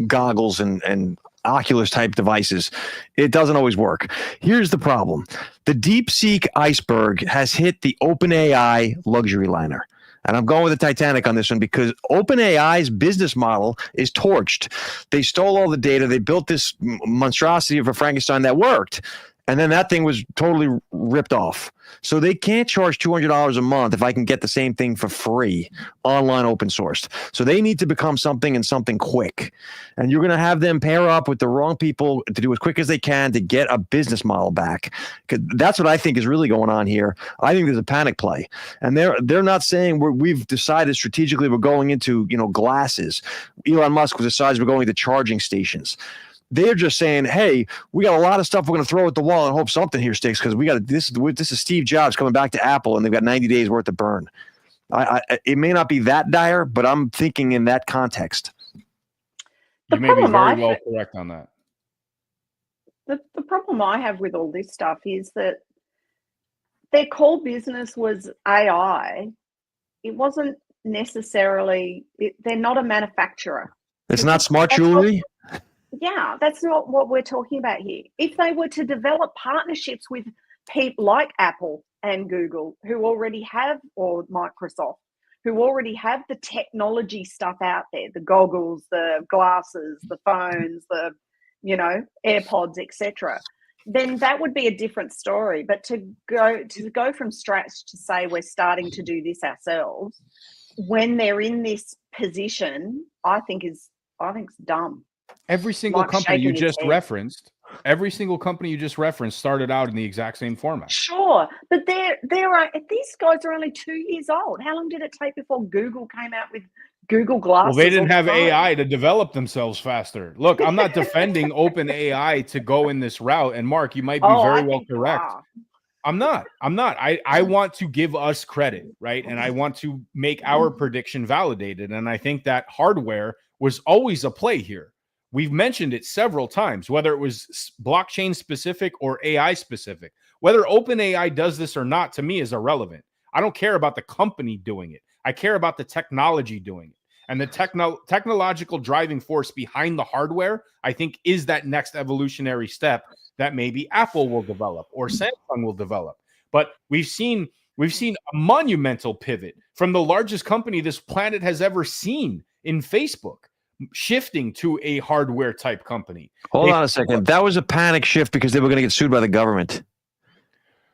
goggles and Oculus type devices, it doesn't always work. Here's the problem. The DeepSeek iceberg has hit the OpenAI luxury liner. And I'm going with the Titanic on this one because OpenAI's business model is torched. They stole all the data. They built this monstrosity of a Frankenstein that worked. And then that thing was totally ripped off. So they can't charge $200 a month if I can get the same thing for free, online open sourced. So they need to become something and something quick. And you're going to have them pair up with the wrong people to do as quick as they can to get a business model back. Because that's what I think is really going on here. I think there's a panic play. And they're not saying we've decided strategically we're going into glasses. Elon Musk was decided we're going to charging stations. They're just saying, hey, we got a lot of stuff we're going to throw at the wall and hope something here sticks because we got this is Steve Jobs coming back to Apple and they've got 90 days worth to burn. It may not be that dire, but I'm thinking in that context. You may be very well correct on that. The problem I have with all this stuff is that their core business was AI. It wasn't necessarily, they're not a manufacturer. It's not smart jewelry? Yeah, that's not what we're talking about here. If they were to develop partnerships with people like Apple and Google, who already have, or Microsoft, who already have the technology stuff out there, the goggles, the glasses, the phones, the, AirPods, etc., then that would be a different story. But to go from scratch to say we're starting to do this ourselves when they're in this position, I think is dumb. Every single company you just referenced started out in the exact same format. Sure, but these guys are only 2 years old. How long did it take before Google came out with Google Glasses? Well, they didn't have AI to develop themselves faster. Look, I'm not defending OpenAI to go in this route. And Mark, you might be very well correct. I'm not. I want to give us credit, right? And I want to make our prediction validated. And I think that hardware was always a play here. We've mentioned it several times, whether it was blockchain specific or AI specific. Whether OpenAI does this or not, to me, is irrelevant. I don't care about the company doing it. I care about the technology doing it. And the technological driving force behind the hardware, I think, is that next evolutionary step that maybe Apple will develop or Samsung will develop. But we've seen a monumental pivot from the largest company this planet has ever seen in Facebook, shifting to a hardware type company. Hold on a second. That was a panic shift because they were going to get sued by the government.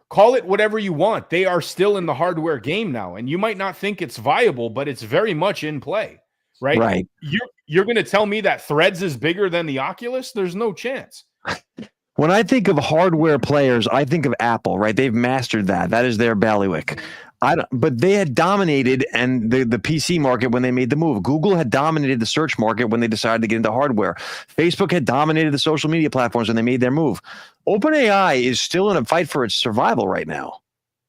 call it whatever you want. They are still in the hardware game now, and you might not think it's viable, but it's very much in play, right? Right. You're going to tell me that Threads is bigger than the Oculus? There's no chance. When I think of hardware players, I think of Apple, right? They've mastered that. That is their bailiwick. But they had dominated and the PC market when they made the move. Google had dominated the search market when they decided to get into hardware. Facebook had dominated the social media platforms when they made their move. OpenAI is still in a fight for its survival right now.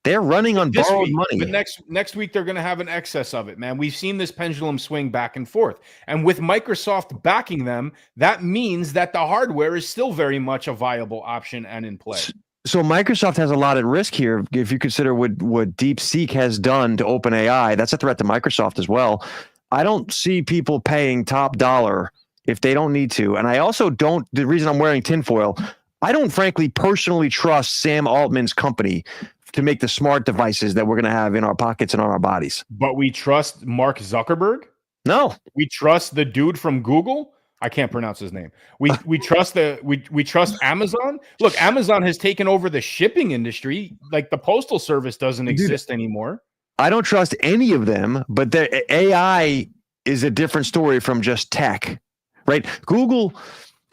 They're running on borrowed money. But next week, they're going to have an excess of it, man. We've seen this pendulum swing back and forth. And with Microsoft backing them, that means that the hardware is still very much a viable option and in play. So Microsoft has a lot at risk here. If you consider what DeepSeek has done to OpenAI, that's a threat to Microsoft as well. I don't see people paying top dollar if they don't need to. And I also don't, the reason I'm wearing tinfoil, I don't frankly personally trust Sam Altman's company to make the smart devices that we're going to have in our pockets and on our bodies. But we trust Mark Zuckerberg? No. We trust the dude from Google? I can't pronounce his name. We trust we trust Amazon. Look, Amazon has taken over the shipping industry. Like the postal service doesn't exist anymore. I don't trust any of them, but the AI is a different story from just tech, right? Google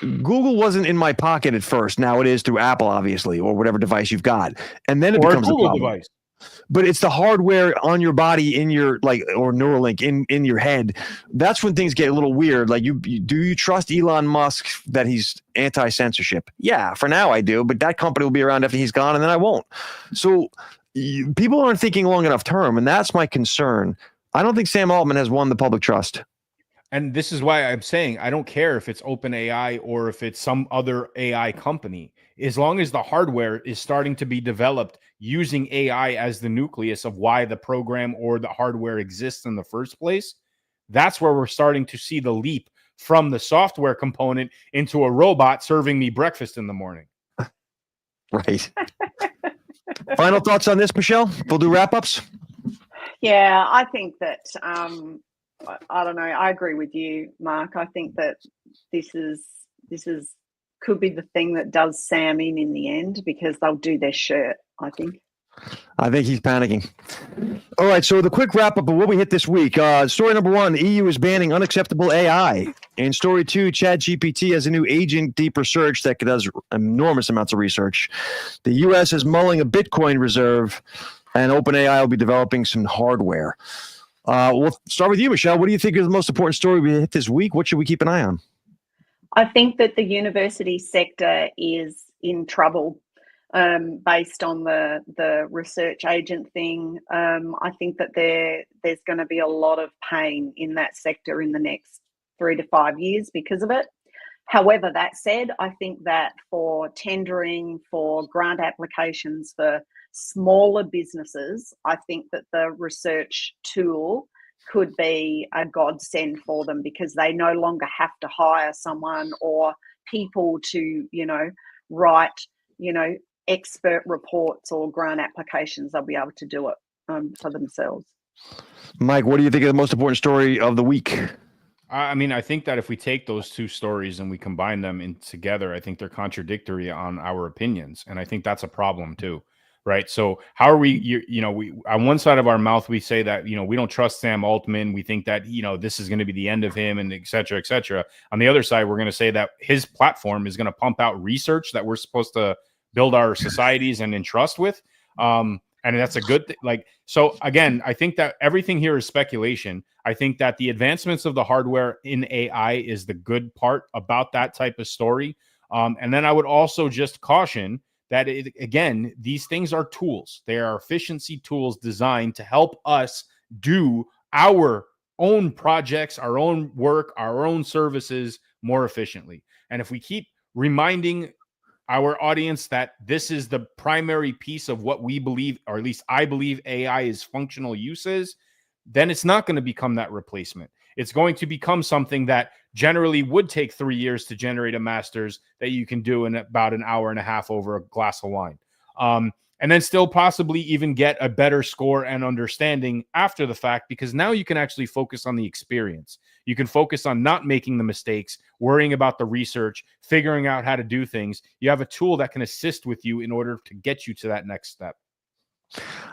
wasn't in my pocket at first. Now it is through Apple, obviously, or whatever device you've got. And then it becomes a Google device. But it's the hardware on your body, in your or Neuralink in your head. That's when things get a little weird. Like, do you trust Elon Musk that he's anti-censorship? Yeah, for now I do, but that company will be around after he's gone, and then I won't. So people aren't thinking long enough term, and that's my concern. I don't think Sam Altman has won the public trust. And this is why I'm saying I don't care if it's OpenAI or if it's some other AI company. As long as the hardware is starting to be developed using AI as the nucleus of why the program or the hardware exists in the first place, that's where we're starting to see the leap from the software component into a robot serving me breakfast in the morning. Right. Final thoughts on this, Michelle? We'll do wrap-ups. Yeah, I think that I don't know. I agree with you, Mark. I think that this could be the thing that does Sam in the end, because they'll do their shirt, I think he's panicking. All right, so the quick wrap-up of what we hit this week. Story number 1, the EU is banning unacceptable AI. And story 2, ChatGPT has a new agent deep research that does enormous amounts of research. The U.S. is mulling a Bitcoin reserve, and OpenAI will be developing some hardware. We'll start with you, Michelle. What do you think is the most important story we hit this week? What should we keep an eye on? I think that the university sector is in trouble based on the research agent thing. I think that there's going to be a lot of pain in that sector in the next 3 to 5 years because of it. However, that said, I think that for tendering, for grant applications, for smaller businesses, I think that the research tool could be a godsend for them, because they no longer have to hire someone or people to, write, expert reports or grant applications. They'll be able to do it for themselves. Mike, what do you think of the most important story of the week? I mean, I think that if we take those two stories and we combine them together, I think they're contradictory on our opinions. And I think that's a problem too. Right. So how are we, we on one side of our mouth, we say that, we don't trust Sam Altman. We think that, this is going to be the end of him, and et cetera, et cetera. On the other side, we're going to say that his platform is going to pump out research that we're supposed to build our societies and entrust with. And that's a good thing. So again, I think that everything here is speculation. I think that the advancements of the hardware in AI is the good part about that type of story. And then I would also just caution that, again, these things are tools. They are efficiency tools designed to help us do our own projects, our own work, our own services more efficiently. And if we keep reminding our audience that this is the primary piece of what we believe, or at least I believe AI is functional uses, then it's not going to become that replacement. It's going to become something that generally would take 3 years to generate a master's that you can do in about an hour and a half over a glass of wine. and then still possibly even get a better score and understanding after the fact, because now you can actually focus on the experience. You can focus on not making the mistakes, worrying about the research, figuring out how to do things. You have a tool that can assist with you in order to get you to that next step.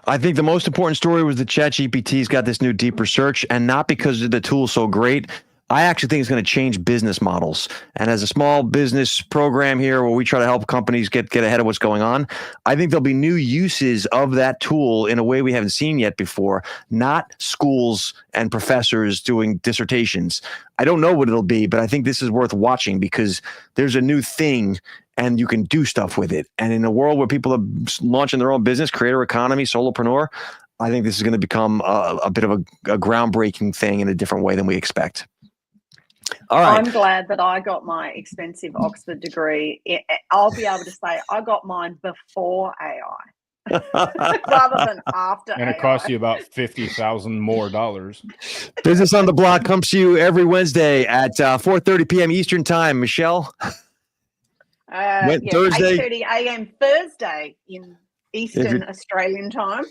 I think the most important story was that ChatGPT's got this new deep research, and not because the tool's so great. I actually think it's going to change business models. And as a small business program here where we try to help companies get ahead of what's going on, I think there'll be new uses of that tool in a way we haven't seen yet before, not schools and professors doing dissertations. I don't know what it'll be, but I think this is worth watching because there's a new thing and you can do stuff with it. And in a world where people are launching their own business, creator economy, solopreneur, I think this is going to become a bit of a groundbreaking thing in a different way than we expect. All right. I'm glad that I got my expensive Oxford degree. I'll be able to say I got mine before AI rather than after And it AI. costs you about $50,000 more. Business on the Block comes to you every Wednesday at 4:30 p.m. Eastern Time. Michelle? Thursday. 8:30 a.m. Thursday in Eastern Australian time.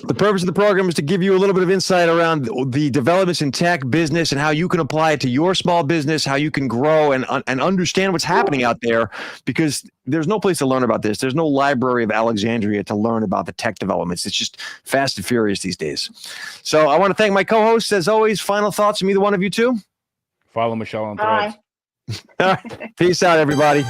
The purpose of the program is to give you a little bit of insight around the developments in tech business and how you can apply it to your small business, how you can grow and understand what's happening out there, because there's no place to learn about this. There's no Library of Alexandria to learn about the tech developments. It's just fast and furious these days. So I want to thank my co-hosts, as always. Final thoughts from either one of you two? Follow Michelle on Threads. Bye. Peace out, everybody.